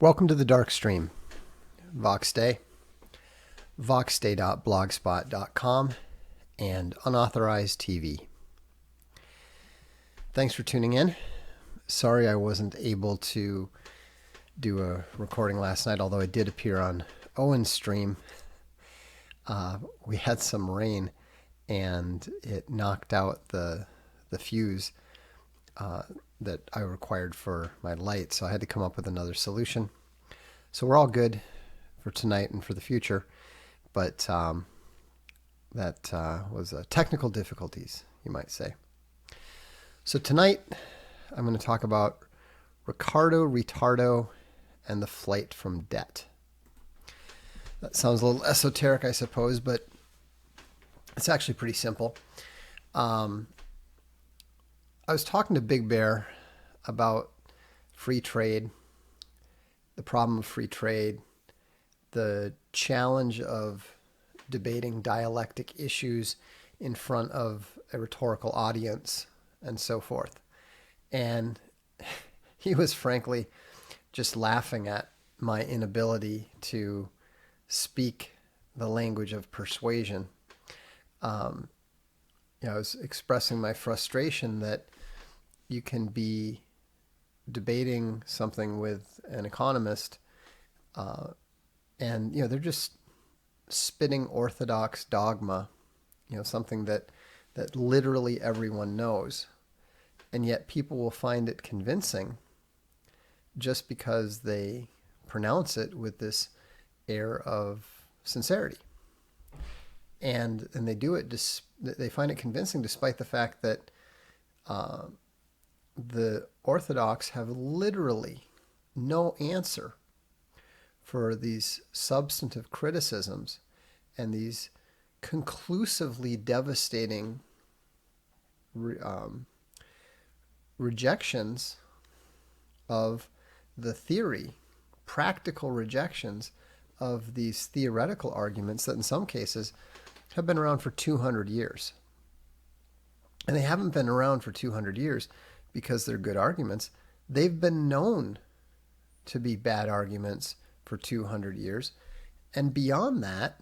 Welcome to the Darkstream, Voxday, voxday.blogspot.com, and Unauthorized TV. Thanks for tuning in. Sorry I wasn't able to do a recording last night, although I did appear on Owen's stream. We had some rain, and it knocked out the fuse that I required for my light, so I had to come up with another solution. So we're all good for tonight and for the future, but that was technical difficulties, you might say. So tonight I'm going to talk about Ricardo Retardo and the flight from debt. That sounds a little esoteric, I suppose, but it's actually pretty simple. I was talking to Big Bear about free trade, the problem of free trade, the challenge of debating dialectic issues in front of a rhetorical audience, and so forth. And he was frankly just laughing at my inability to speak the language of persuasion. I was expressing my frustration that you can be debating something with an economist, and they're just spitting orthodox dogma, something that literally everyone knows, and yet people will find it convincing just because they pronounce it with this air of sincerity, and they do it. They find it convincing despite the fact that the Orthodox have literally no answer for these substantive criticisms and these conclusively devastating rejections of the theory, practical rejections of these theoretical arguments that in some cases have been around for 200 years. And they haven't been around for 200 years because they're good arguments. They've been known to be bad arguments for 200 years. And beyond that,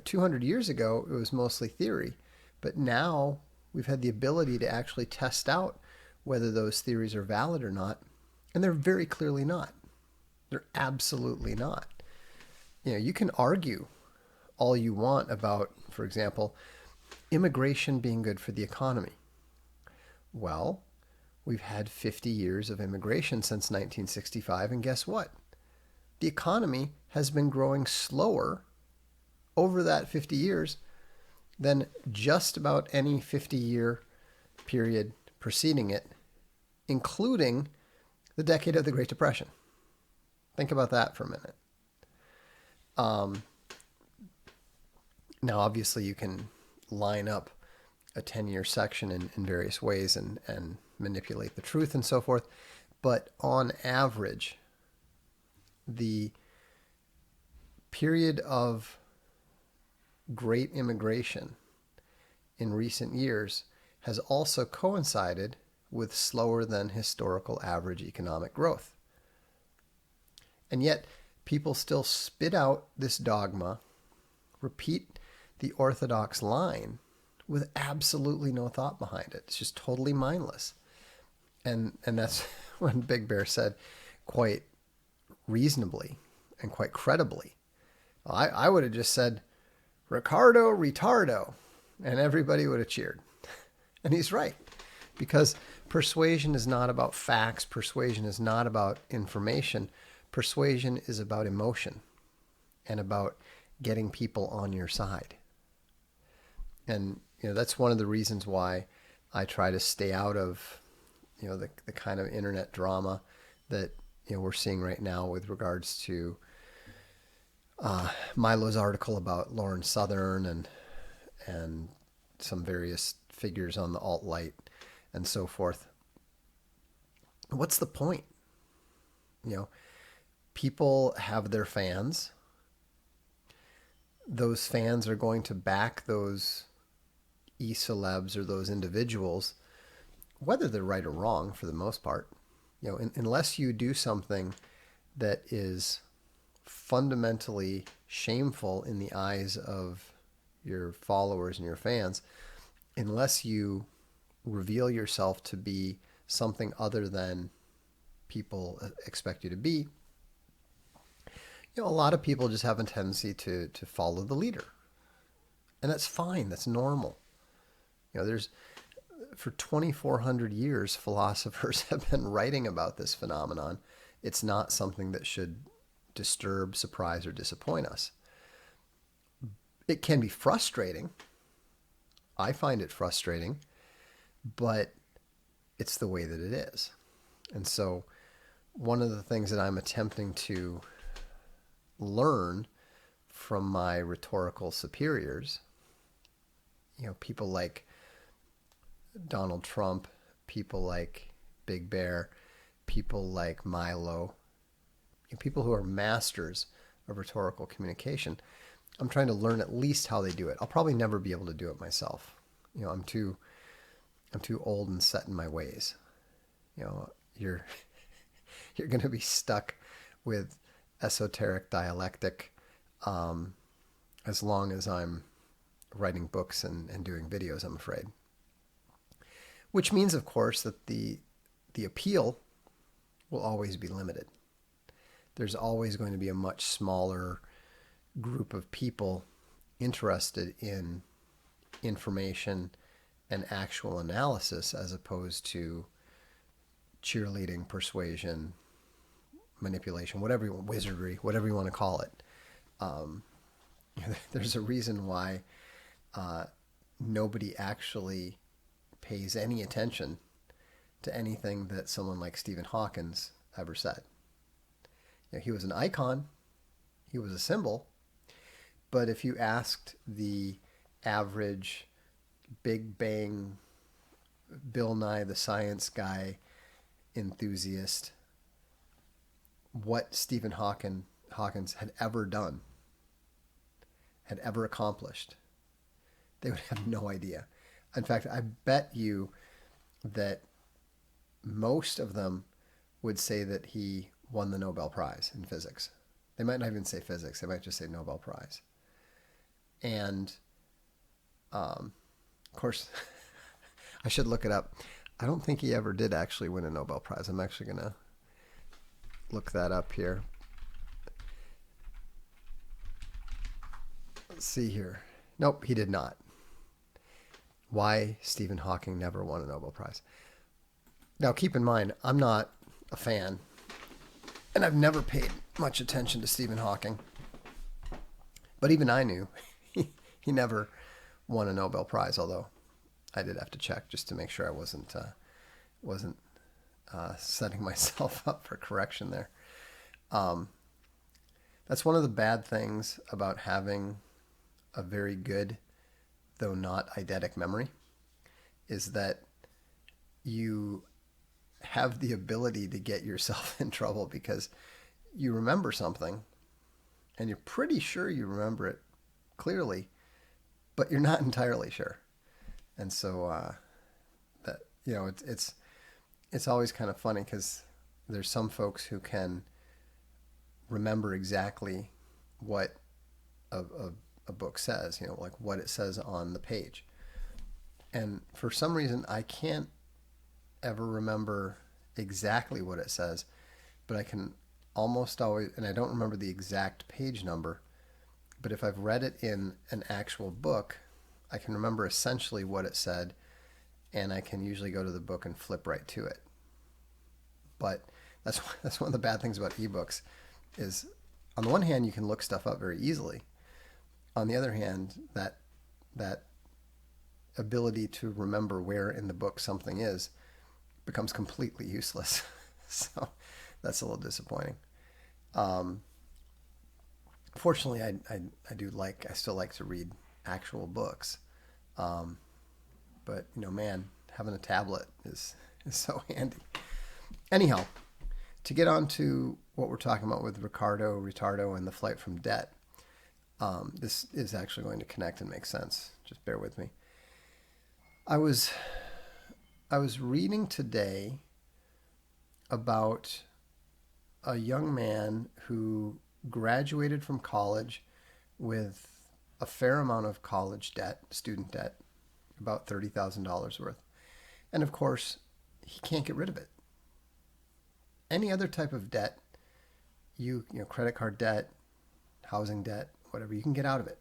200 years ago, it was mostly theory. But now we've had the ability to actually test out whether those theories are valid or not. And they're very clearly not. They're absolutely not. You can argue all you want about, for example, immigration being good for the economy. Well, we've had 50 years of immigration since 1965, and guess what? The economy has been growing slower over that 50 years than just about any 50-year period preceding it, including the decade of the Great Depression. Think about that for a minute. Now, obviously, you can line up a 10-year section in various ways and manipulate the truth and so forth. But on average, the period of great immigration in recent years has also coincided with slower than historical average economic growth. And yet, people still spit out this dogma, repeat the orthodox line with absolutely no thought behind it. It's just totally mindless. And that's when Big Bear said quite reasonably and quite credibly, I would have just said, Ricardo Retardo, and everybody would have cheered. And he's right, because persuasion is not about facts. Persuasion is not about information. Persuasion is about emotion and about getting people on your side. And that's one of the reasons why I try to stay out of the kind of internet drama that we're seeing right now with regards to Milo's article about Lauren Southern and some various figures on the alt-right and so forth. What's the point? People have their fans. Those fans are going to back those e-celebs or those individuals, whether they're right or wrong for the most part. Unless you do something that is fundamentally shameful in the eyes of your followers and your fans, unless you reveal yourself to be something other than people expect you to be, a lot of people just have a tendency to follow the leader. And that's fine. That's normal. There's for 2,400 years, philosophers have been writing about this phenomenon. It's not something that should disturb, surprise, or disappoint us. It can be frustrating. I find it frustrating, but it's the way that it is. And so one of the things that I'm attempting to learn from my rhetorical superiors, people like Donald Trump, people like Big Bear, people like Milo, people who are masters of rhetorical communication. I'm trying to learn at least how they do it. I'll probably never be able to do it myself. I'm too old and set in my ways. You're going to be stuck with esoteric dialectic as long as I'm writing books and doing videos, I'm afraid. Which means, of course, that the appeal will always be limited. There's always going to be a much smaller group of people interested in information and actual analysis, as opposed to cheerleading, persuasion, manipulation, whatever you want, wizardry, whatever you want to call it. There's a reason why nobody actually pays any attention to anything that someone like Stephen Hawking ever said. He was an icon, he was a symbol, but if you asked the average Big Bang, Bill Nye the Science Guy enthusiast what Stephen Hawking had ever done, had ever accomplished, they would have no idea. In fact, I bet you that most of them would say that he won the Nobel Prize in physics. They might not even say physics. They might just say Nobel Prize. And, of course, I should look it up. I don't think he ever did actually win a Nobel Prize. I'm actually going to look that up here. Let's see here. Nope, he did not. Why Stephen Hawking never won a Nobel Prize. Now, keep in mind, I'm not a fan, and I've never paid much attention to Stephen Hawking. But even I knew he never won a Nobel Prize, although I did have to check just to make sure I wasn't setting myself up for correction there. That's one of the bad things about having a very good, though not eidetic memory, is that you have the ability to get yourself in trouble because you remember something and you're pretty sure you remember it clearly, but you're not entirely sure. And so that it's always kind of funny because there's some folks who can remember exactly what a book says, like what it says on the page. And for some reason, I can't ever remember exactly what it says, but I can almost always, and I don't remember the exact page number, but if I've read it in an actual book, I can remember essentially what it said, and I can usually go to the book and flip right to it. But that's one of the bad things about ebooks is, on the one hand, you can look stuff up very easily. On the other hand, that ability to remember where in the book something is becomes completely useless. So that's a little disappointing. Fortunately, I still like to read actual books. But man, having a tablet is so handy. Anyhow, to get on to what we're talking about with Ricardo Retardo and the flight from debt, this is actually going to connect and make sense. Just bear with me. I was reading today about a young man who graduated from college with a fair amount of college debt, student debt, about $30,000 worth. And of course, he can't get rid of it. Any other type of debt, credit card debt, housing debt, whatever, you can get out of it.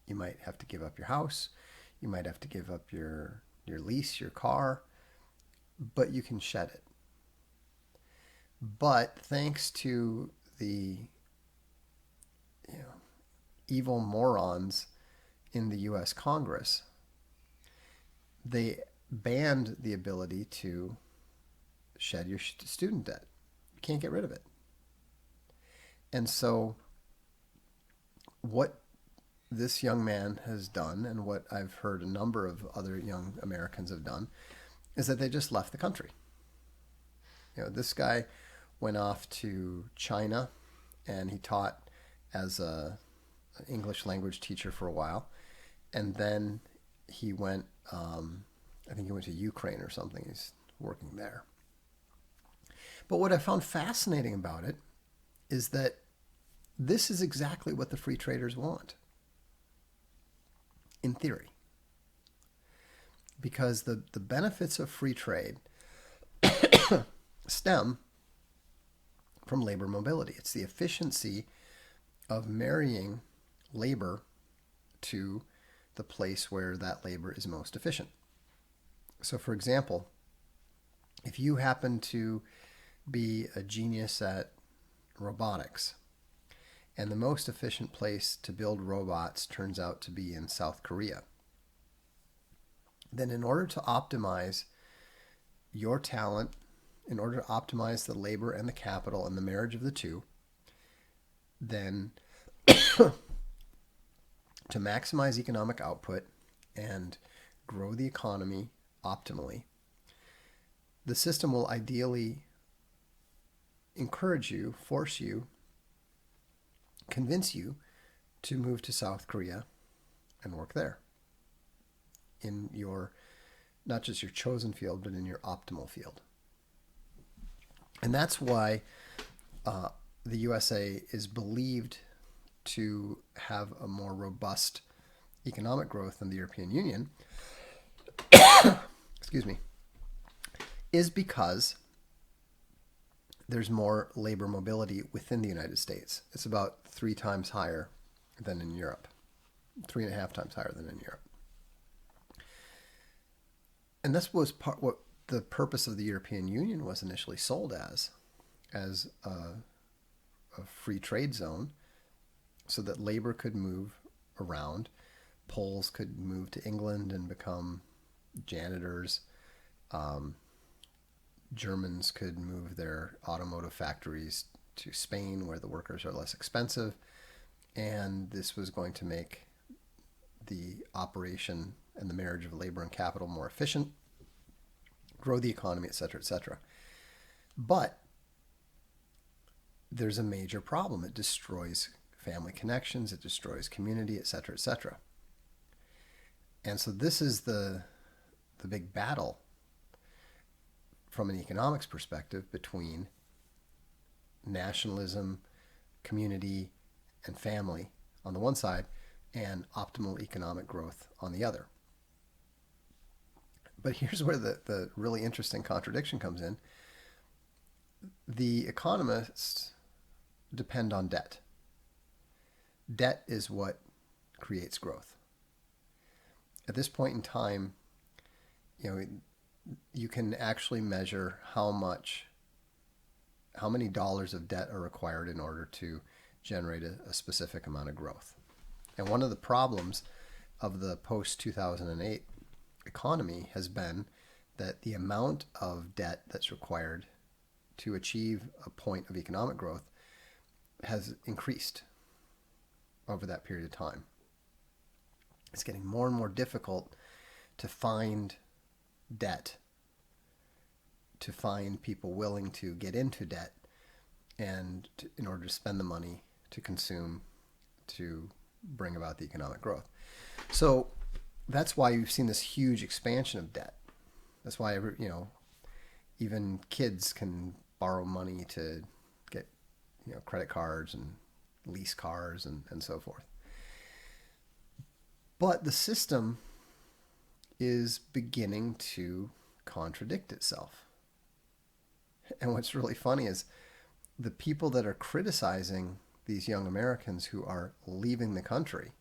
You might have to give up your house. You might have to give up your lease, your car, but you can shed it. But thanks to the evil morons in the U.S. Congress, they banned the ability to shed your student debt. You can't get rid of it. And so what this young man has done, and what I've heard a number of other young Americans have done, is that they just left the country. This guy went off to China, and he taught as an English language teacher for a while. And then he went, I think he went to Ukraine or something. He's working there. But what I found fascinating about it is that this is exactly what the free traders want, in theory. Because the benefits of free trade stem from labor mobility. It's the efficiency of marrying labor to the place where that labor is most efficient. So, for example, if you happen to be a genius at robotics, and the most efficient place to build robots turns out to be in South Korea, then in order to optimize your talent, in order to optimize the labor and the capital and the marriage of the two, then to maximize economic output and grow the economy optimally, the system will ideally encourage you, force you, convince you to move to South Korea and work there in your, not just your chosen field, but in your optimal field. And that's why the USA is believed to have a more robust economic growth than the European Union, excuse me, is because there's more labor mobility within the United States. It's about 3 times higher than in Europe, 3.5 times higher than in Europe. And this was what the purpose of the European Union was initially sold as a free trade zone, so that labor could move around. Poles could move to England and become janitors. Germans could move their automotive factories to Spain, where the workers are less expensive. And this was going to make the operation and the marriage of labor and capital more efficient, grow the economy, et cetera, et cetera. But there's a major problem. It destroys family connections, it destroys community, et cetera, et cetera. And so this is the big battle from an economics perspective between nationalism, community, and family on the one side, and optimal economic growth on the other. But here's where the really interesting contradiction comes in. The economists depend on debt. Debt is what creates growth. At this point in time, you can actually measure how many dollars of debt are required in order to generate a specific amount of growth. And one of the problems of the post-2008 economy has been that the amount of debt that's required to achieve a point of economic growth has increased over that period of time. It's getting more and more difficult to find debt, to find people willing to get into debt, and in order to spend the money to consume, to bring about the economic growth. So that's why you've seen this huge expansion of debt. That's why even kids can borrow money to credit cards and lease cars and so forth. But the system is beginning to contradict itself. And what's really funny is the people that are criticizing these young Americans who are leaving the country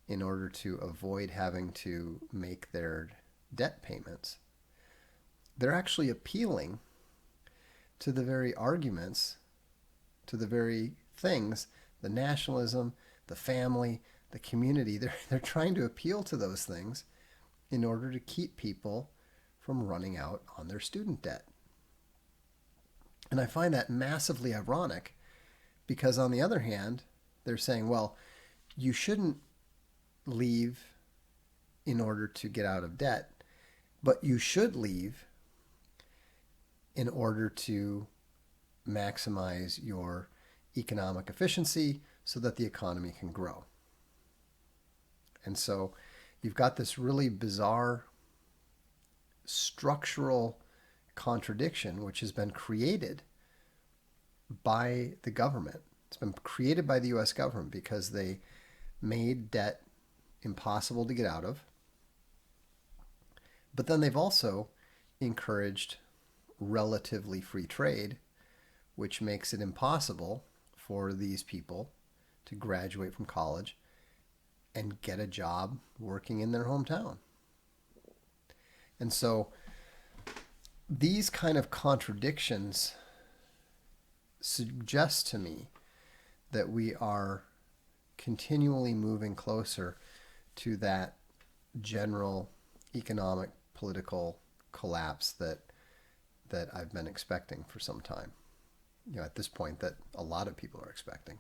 in order to avoid having to make their debt payments, they're actually appealing to the very arguments, to the very things, the nationalism, the family, the community. They're trying to appeal to those things in order to keep people from running out on their student debt. And I find that massively ironic because, on the other hand, they're saying, well, you shouldn't leave in order to get out of debt, but you should leave in order to maximize your economic efficiency so that the economy can grow. And so you've got this really bizarre structural contradiction which has been created by the government. It's been created by the U.S. government because they made debt impossible to get out of. But then they've also encouraged relatively free trade, which makes it impossible for these people to graduate from college and get a job working in their hometown. And so these kind of contradictions suggest to me that we are continually moving closer to that general economic political collapse that I've been expecting for some time. At this point, that a lot of people are expecting.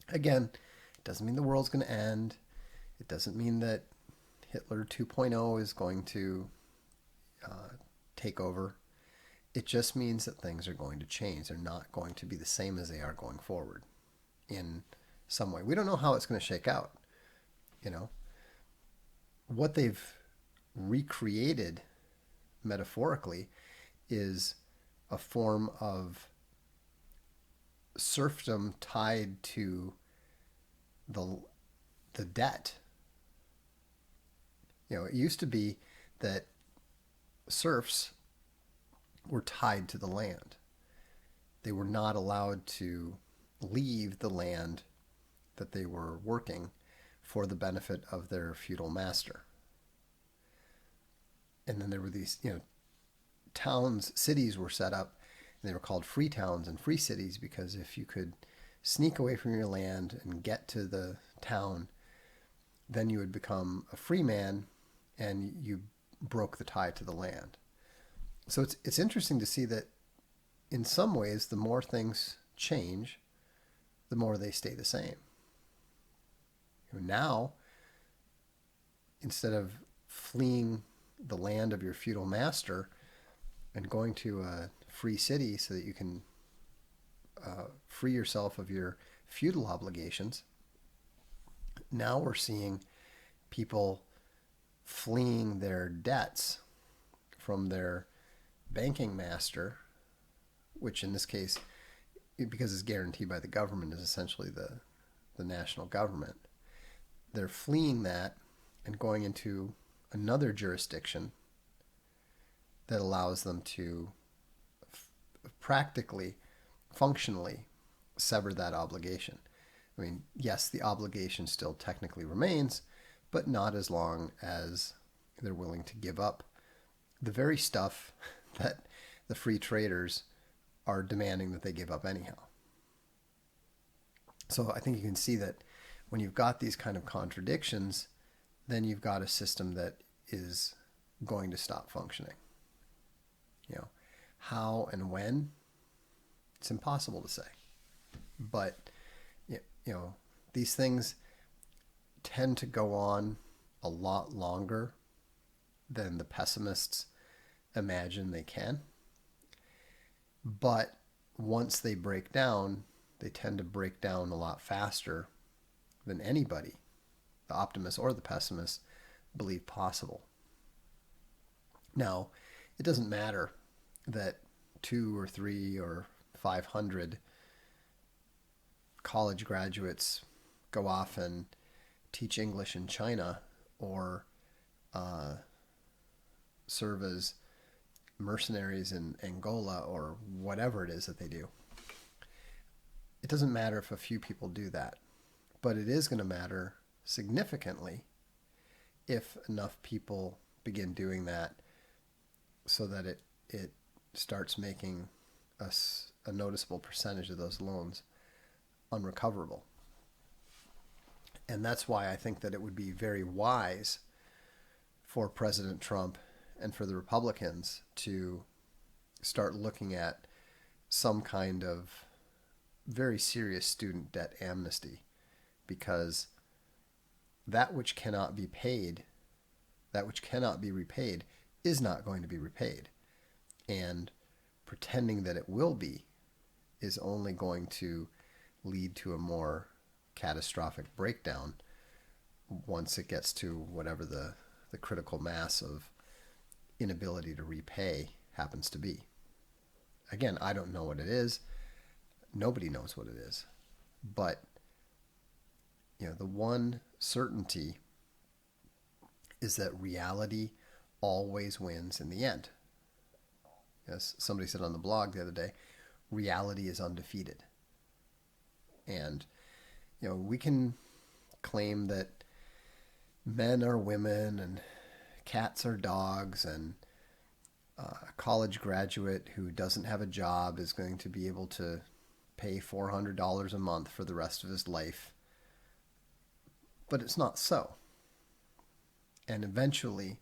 Again, it doesn't mean the world's going to end. It doesn't mean that Hitler 2.0 is going to take over. It just means that things are going to change. They're not going to be the same as they are going forward in some way. We don't know how it's going to shake out. What they've recreated metaphorically is a form of serfdom tied to the debt. It used to be that serfs were tied to the land. They were not allowed to leave the land that they were working for the benefit of their feudal master. And then there were these, towns, cities were set up, and they were called free towns and free cities because if you could sneak away from your land and get to the town, then you would become a free man and you broke the tie to the land. So it's interesting to see that in some ways, the more things change, the more they stay the same. Now, instead of fleeing the land of your feudal master and going to a free city so that you can free yourself of your feudal obligations, now we're seeing people fleeing their debts from their banking master, which in this case, because it's guaranteed by the government, is essentially the national government. They're fleeing that and going into another jurisdiction that allows them to practically, functionally sever that obligation. I mean, yes, the obligation still technically remains, but not as long as they're willing to give up the very stuff that the free traders are demanding that they give up anyhow. So I think you can see that when you've got these kind of contradictions, then you've got a system that is going to stop functioning. How and when, it's impossible to say. But, these things tend to go on a lot longer than the pessimists imagine they can. But once they break down, they tend to break down a lot faster than anybody, the optimist or the pessimist, believe possible. Now, it doesn't matter that 2 or 3 or 500 college graduates go off and teach English in China or serve as mercenaries in Angola or whatever it is that they do. It doesn't matter if a few people do that, but it is going to matter significantly if enough people begin doing that so that it starts making a noticeable percentage of those loans unrecoverable. And that's why I think that it would be very wise for President Trump and for the Republicans to start looking at some kind of very serious student debt amnesty, because that which cannot be paid, that which cannot be repaid, is not going to be repaid. And pretending that it will be is only going to lead to a more catastrophic breakdown once it gets to whatever the critical mass of inability to repay happens to be. Again, I don't know what it is. Nobody knows what it is. But the one certainty is that reality always wins in the end. As somebody said on the blog the other day, reality is undefeated. And we can claim that men are women and cats are dogs, and a college graduate who doesn't have a job is going to be able to pay $400 a month for the rest of his life. But it's not so. And eventually,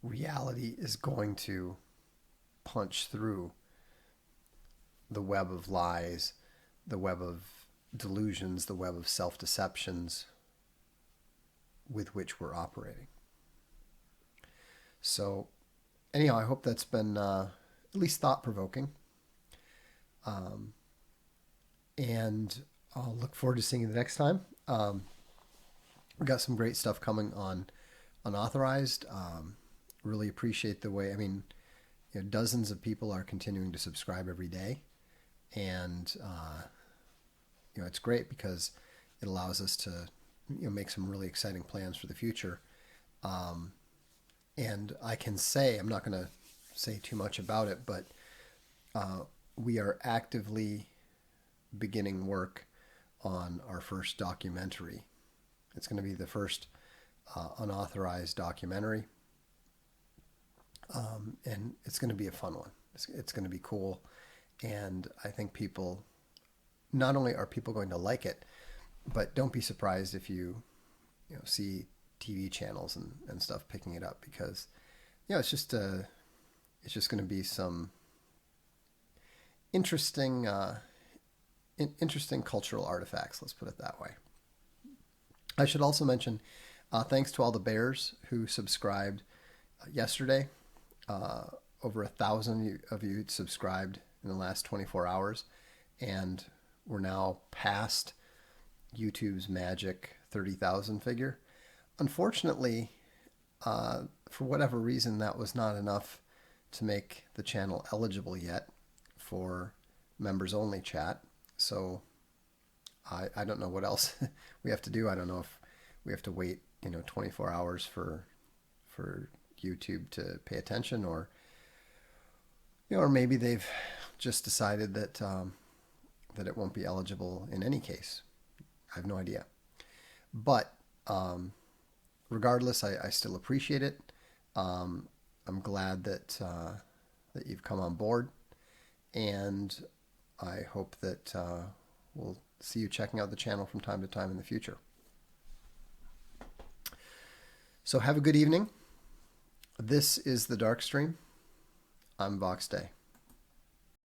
reality is going to punch through the web of lies, the web of delusions, the web of self-deceptions with which we're operating. So anyhow, I hope that's been at least thought-provoking. And I'll look forward to seeing you the next time. We've got some great stuff coming on Unauthorized. Really appreciate the way, dozens of people are continuing to subscribe every day. And, it's great because it allows us to, make some really exciting plans for the future. And I can say, I'm not going to say too much about it, but we are actively beginning work on our first documentary. It's going to be the first unauthorized documentary. And it's going to be a fun one. It's going to be cool. And I think people, not only are people going to like it, but don't be surprised if you see TV channels and stuff picking it up, because it's just going to be some interesting cultural artifacts, let's put it that way. I should also mention thanks to all the bears who subscribed yesterday. Over 1,000 of you subscribed in the last 24 hours, and we're now past YouTube's magic 30,000 figure. Unfortunately, for whatever reason, that was not enough to make the channel eligible yet for members only chat. So I don't know what else we have to do. I don't know if we have to wait 24 hours for YouTube to pay attention, or or maybe they've just decided that that it won't be eligible in any case. I have no idea. But regardless, I still appreciate it. I'm glad that that you've come on board, and I hope that we'll see you checking out the channel from time to time in the future. So have a good evening. This is the Darkstream. I'm Vox Day.